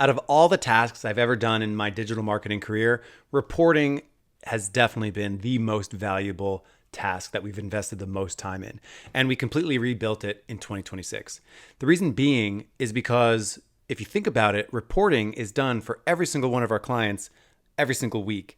Out of all the tasks I've ever done in my digital marketing career, reporting has definitely been the most valuable task that we've invested the most time in. And we completely rebuilt it in 2026. The reason being is because if you think about it, reporting is done for every single one of our clients every single week.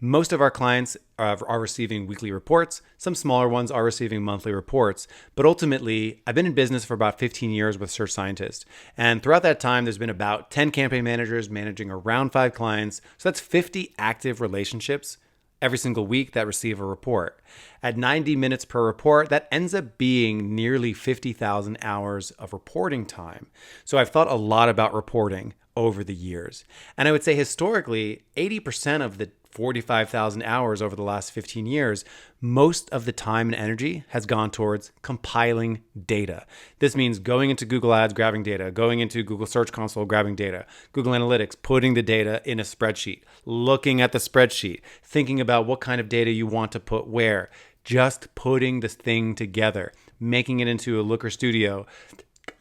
Most of our clients are receiving weekly reports. Some smaller ones are receiving monthly reports. But ultimately, I've been in business for about 15 years with Search Scientist. And throughout that time, there's been about 10 campaign managers managing around 5 clients. So that's 50 active relationships every single week that receive a report. At 90 minutes per report, that ends up being nearly 50,000 hours of reporting time. So I've thought a lot about reporting over the years. And I would say historically, 80% of the 45,000 hours over the last 15 years, most of the time and energy has gone towards compiling data. This means going into Google Ads, grabbing data, going into Google Search Console, grabbing data, Google Analytics, putting the data in a spreadsheet, looking at the spreadsheet, thinking about what kind of data you want to put where, just putting this thing together, making it into a Looker Studio,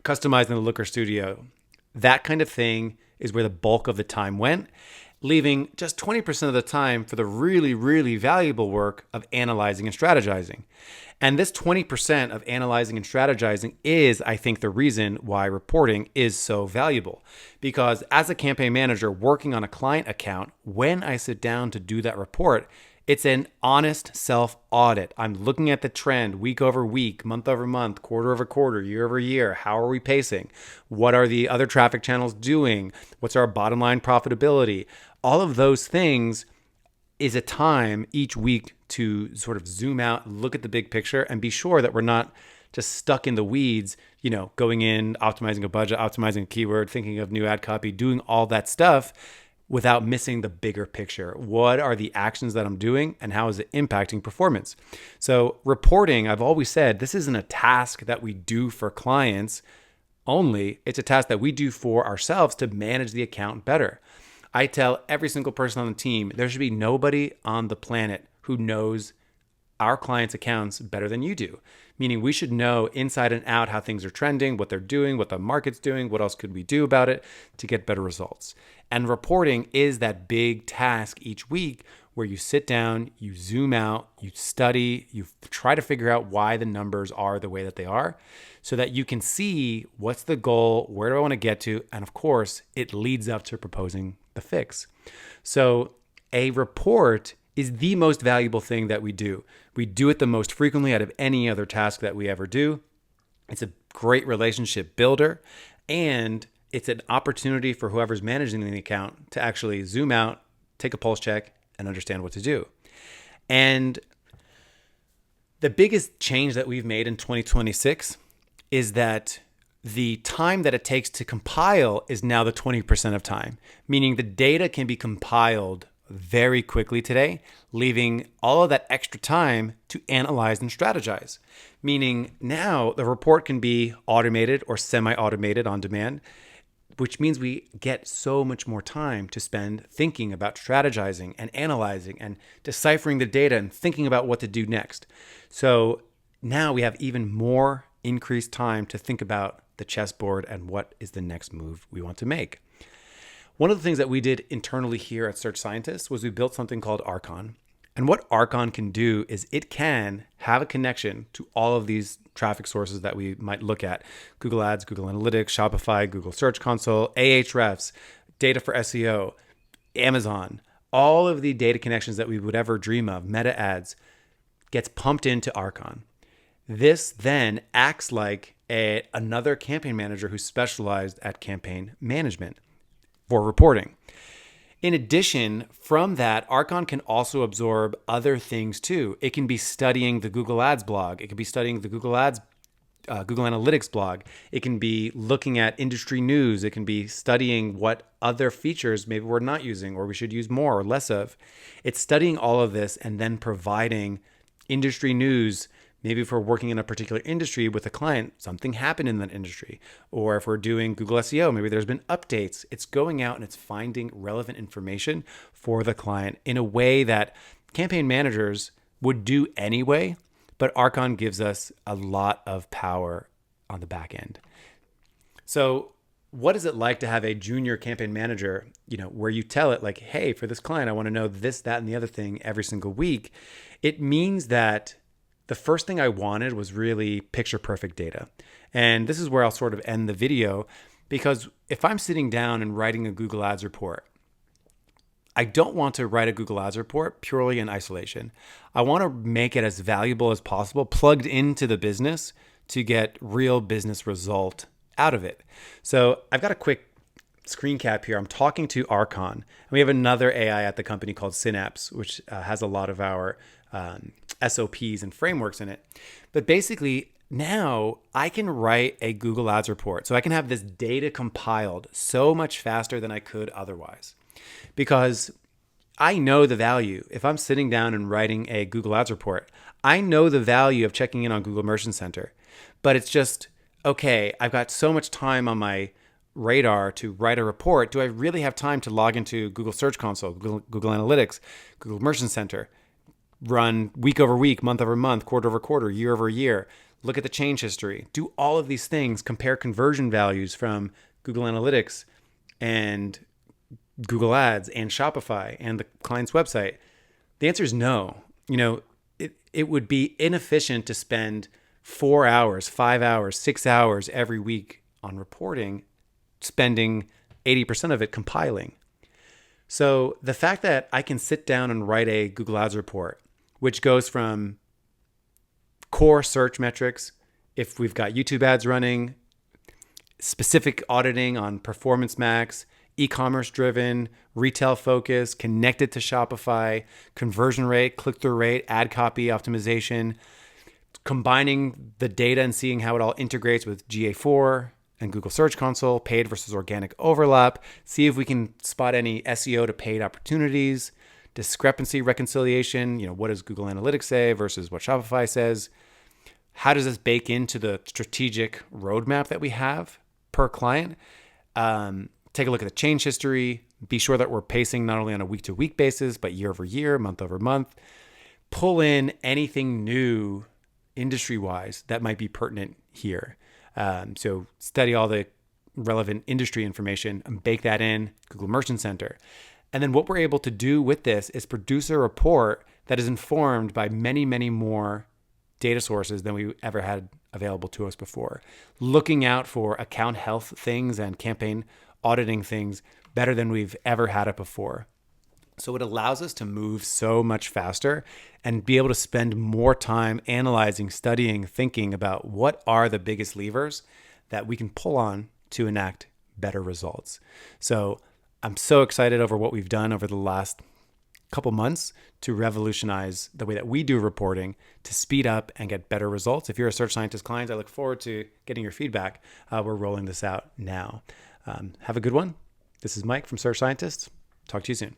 customizing the Looker Studio. That kind of thing is where the bulk of the time went, leaving just 20% of the time for the really, really valuable work of analyzing and strategizing. And this 20% of analyzing and strategizing is, I think, the reason why reporting is so valuable. Because as a campaign manager working on a client account, when I sit down to do that report, it's an honest self-audit. I'm looking at the trend week over week, month over month, quarter over quarter, year over year. How are we pacing? What are the other traffic channels doing? What's our bottom line profitability? All of those things is a time each week to sort of zoom out, look at the big picture, and be sure that we're not just stuck in the weeds, going in, optimizing a budget, optimizing a keyword, thinking of new ad copy, doing all that stuff without missing the bigger picture. What are the actions that I'm doing and how is it impacting performance? So reporting, I've always said, this isn't a task that we do for clients only. It's a task that we do for ourselves to manage the account better. I tell every single person on the team, there should be nobody on the planet who knows our clients' accounts better than you do. Meaning we should know inside and out how things are trending, what they're doing, what the market's doing, what else could we do about it to get better results. And reporting is that big task each week where you sit down, you zoom out, you study, you try to figure out why the numbers are the way that they are so that you can see what's the goal, where do I want to get to, and of course, it leads up to proposing the fix. So a report is the most valuable thing that we do. We do it the most frequently out of any other task that we ever do. It's a great relationship builder, and it's an opportunity for whoever's managing the account to actually zoom out, take a pulse check, and understand what to do. And the biggest change that we've made in 2026 is that the time that it takes to compile is now the 20% of time, meaning the data can be compiled very quickly today, leaving all of that extra time to analyze and strategize. Meaning now the report can be automated or semi-automated on demand, which means we get so much more time to spend thinking about strategizing and analyzing and deciphering the data and thinking about what to do next. So now we have even more increased time to think about the chessboard and what is the next move we want to make. One of the things that we did internally here at Search Scientist was we built something called Archon. And what Archon can do is it can have a connection to all of these traffic sources that we might look at: Google Ads, Google Analytics, Shopify, Google Search Console, Ahrefs, data for SEO, Amazon. All of the data connections that we would ever dream of, meta ads, gets pumped into Archon. This then acts like another campaign manager who's specialized at campaign management for reporting. In addition, from that, Archon can also absorb other things too. It can be studying the Google Ads blog. It can be studying the Google Analytics blog. It can be looking at industry news. It can be studying what other features maybe we're not using or we should use more or less of. It's studying all of this and then providing industry news. Maybe if we're working in a particular industry with a client, something happened in that industry. Or if we're doing Google SEO, maybe there's been updates. It's going out and it's finding relevant information for the client in a way that campaign managers would do anyway, but Archon gives us a lot of power on the back end. So what is it like to have a junior campaign manager, where you tell it like, hey, for this client, I want to know this, that, and the other thing every single week. It means that the first thing I wanted was really picture perfect data. And this is where I'll sort of end the video, because if I'm sitting down and writing a Google Ads report, I don't want to write a Google Ads report purely in isolation. I want to make it as valuable as possible, plugged into the business to get real business result out of it. So I've got a quick screen cap here. I'm talking to Archon. And we have another AI at the company called Synapse, which has a lot of our SOPs and frameworks in it. But basically, now I can write a Google Ads report. So I can have this data compiled so much faster than I could otherwise. Because I know the value. If I'm sitting down and writing a Google Ads report, I know the value of checking in on Google Merchant Center. But it's just, okay, I've got so much time on my radar to write a report. Do I really have time to log into Google Search Console, Google Analytics, Google Merchant Center, run week over week, month over month, quarter over quarter, year over year, look at the change history, do all of these things, compare conversion values from Google Analytics and Google Ads and Shopify and the client's website? The answer is no. It would be inefficient to spend 4 hours, 5 hours, 6 hours every week on reporting, spending 80% of it compiling. So the fact that I can sit down and write a Google Ads report, which goes from core search metrics, if we've got YouTube ads running, specific auditing on Performance Max, e-commerce driven, retail focus, connected to Shopify, conversion rate, click-through rate, ad copy optimization, combining the data and seeing how it all integrates with GA4 and Google Search Console, paid versus organic overlap, see if we can spot any SEO to paid opportunities, discrepancy reconciliation, what does Google Analytics say versus what Shopify says? How does this bake into the strategic roadmap that we have per client? Take a look at the change history, be sure that we're pacing not only on a week-to-week basis, but year over year, month over month. Pull in anything new industry-wise that might be pertinent here. So study all the relevant industry information and bake that in Google Merchant Center. And then what we're able to do with this is produce a report that is informed by many, many more data sources than we ever had available to us before. Looking out for account health things and campaign auditing things better than we've ever had it before. So it allows us to move so much faster and be able to spend more time analyzing, studying, thinking about what are the biggest levers that we can pull on to enact better results. So I'm so excited over what we've done over the last couple months to revolutionize the way that we do reporting to speed up and get better results. If you're a Search Scientist client, I look forward to getting your feedback. We're rolling this out now. Have a good one. This is Mike from Search Scientist. Talk to you soon.